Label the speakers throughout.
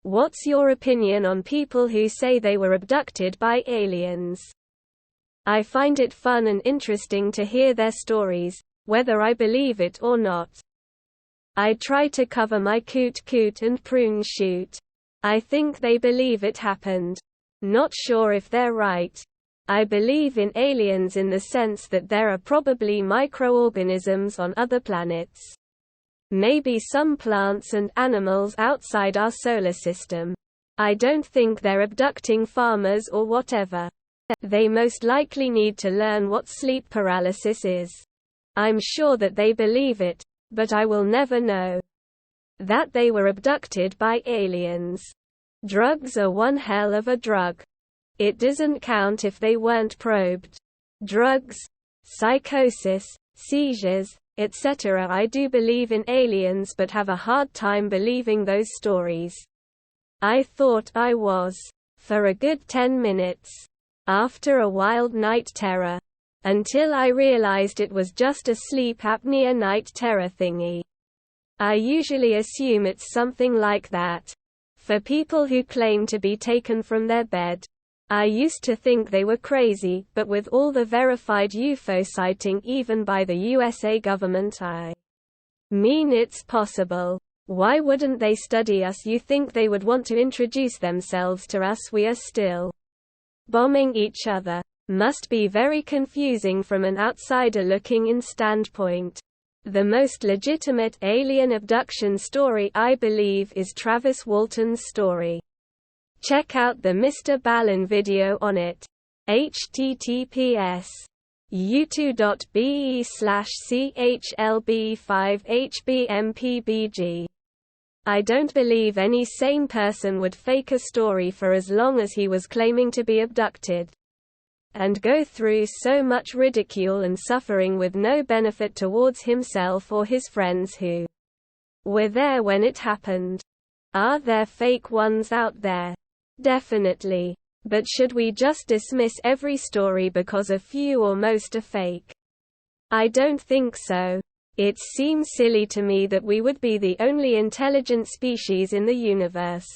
Speaker 1: What's your opinion on people who say they were abducted by aliens? I find it fun and interesting to hear their stories, whether I believe it or not. I try to cover my coot and prune shoot. I think they believe it happened. Not sure if they're right. I believe in aliens in the sense that there are probably microorganisms on other planets. Maybe some plants and animals outside our solar system. I don't think they're abducting farmers or whatever. They most likely need to learn what sleep paralysis is. I'm sure that they believe it, but I will never know. That they were abducted by aliens. Drugs are one hell of a drug. It doesn't count if they weren't probed. Drugs, psychosis, seizures, etc. I do believe in aliens but have a hard time believing those stories. I thought I was, for a good 10 minutes, after a wild night terror, until I realized it was just a sleep apnea night terror thingy. I usually assume it's something like that. For people who claim to be taken from their bed, I used to think they were crazy, but with all the verified UFO sighting even by the USA government, I mean it's possible. Why wouldn't they study us? You think they would want to introduce themselves to us? We are still bombing each other. Must be very confusing from an outsider looking in standpoint. The most legitimate alien abduction story I believe is Travis Walton's story. Check out the Mr. Ballen video on it. https://u2.be/chlb5hbmpbg. I don't believe any sane person would fake a story for as long as he was claiming to be abducted, and go through so much ridicule and suffering with no benefit towards himself or his friends who were there when it happened. Are there fake ones out there? Definitely. But should we just dismiss every story because a few or most are fake? I don't think so. It seems silly to me that we would be the only intelligent species in the universe.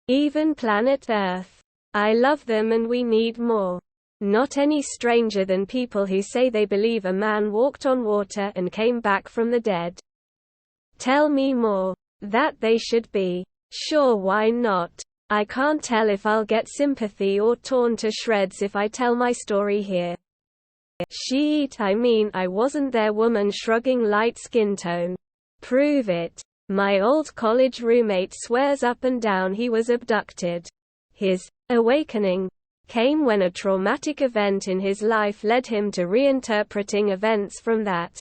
Speaker 1: Even planet Earth. I love them and we need more. Not any stranger than people who say they believe a man walked on water and came back from the dead. Tell me more. That they should be. Sure, why not? I can't tell if I'll get sympathy or torn to shreds if I tell my story here. I wasn't there. Woman shrugging, light skin tone. Prove it. My old college roommate swears up and down he was abducted. His awakening came when a traumatic event in his life led him to reinterpreting events from that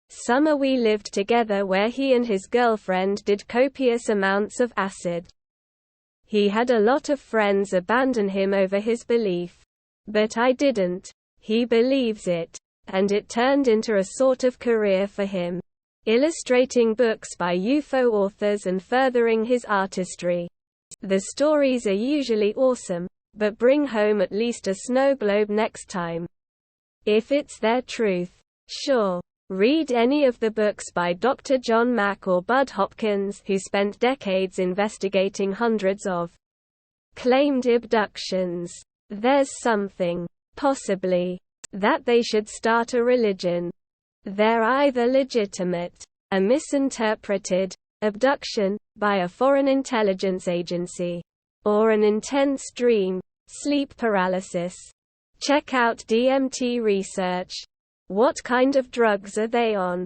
Speaker 1: summer we lived together, where he and his girlfriend did copious amounts of acid. He had a lot of friends abandon him over his belief. But I didn't. He believes it. And it turned into a sort of career for him. Illustrating books by UFO authors and furthering his artistry. The stories are usually awesome, but bring home at least a snow globe next time. If it's their truth. Sure. Read any of the books by Dr. John Mack or Bud Hopkins, who spent decades investigating hundreds of claimed abductions. There's something, possibly, that they should start a religion. They're either legitimate, a misinterpreted abduction by a foreign intelligence agency, or an intense dream, sleep paralysis. Check out DMT research. What kind of drugs are they on?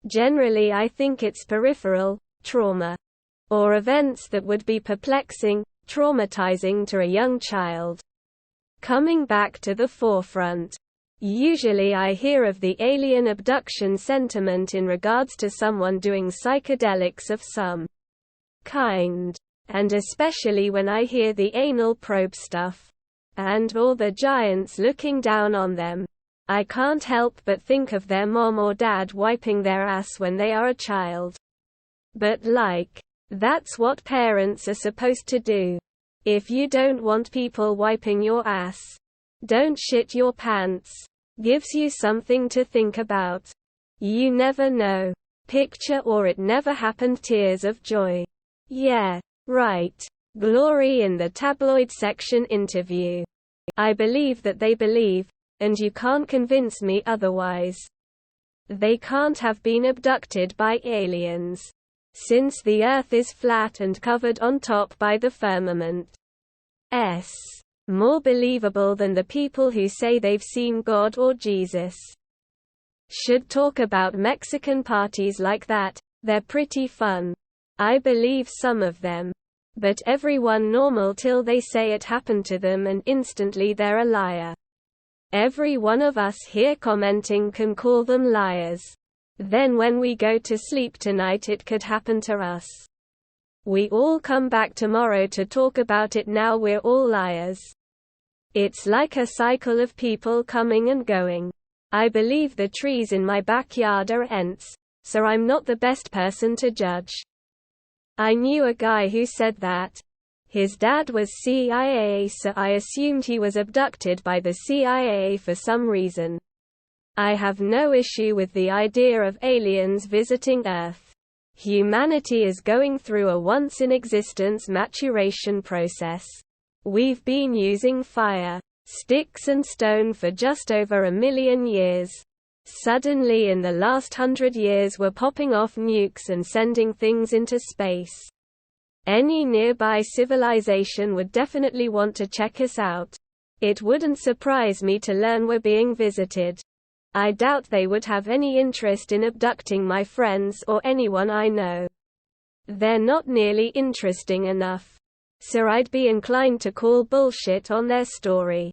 Speaker 1: Generally, I think it's peripheral trauma, or events that would be perplexing, traumatizing to a young child, coming back to the forefront. Usually I hear of the alien abduction sentiment in regards to someone doing psychedelics of some kind, and especially when I hear the anal probe stuff, and all the giants looking down on them. I can't help but think of their mom or dad wiping their ass when they are a child. But that's what parents are supposed to do. If you don't want people wiping your ass, don't shit your pants. Gives you something to think about. You never know. Picture or it never happened, tears of joy. Yeah. Right. Glory in the tabloid section interview. I believe that they believe, and you can't convince me otherwise. They can't have been abducted by aliens, since the Earth is flat and covered on top by the firmament. More believable than the people who say they've seen God or Jesus. Should talk about Mexican parties like that, they're pretty fun. I believe some of them. But everyone normal till they say it happened to them and instantly they're a liar. Every one of us here commenting can call them liars. Then when we go to sleep tonight it could happen to us. We all come back tomorrow to talk about it, now we're all liars. It's like a cycle of people coming and going. I believe the trees in my backyard are ents, so I'm not the best person to judge. I knew a guy who said that. His dad was CIA, so I assumed he was abducted by the CIA for some reason. I have no issue with the idea of aliens visiting Earth. Humanity is going through a once-in-existence maturation process. We've been using fire, sticks and stone for just over 1 million years. Suddenly in the last 100 years we're popping off nukes and sending things into space. Any nearby civilization would definitely want to check us out. It wouldn't surprise me to learn we're being visited. I doubt they would have any interest in abducting my friends or anyone I know. They're not nearly interesting enough. So I'd be inclined to call bullshit on their story.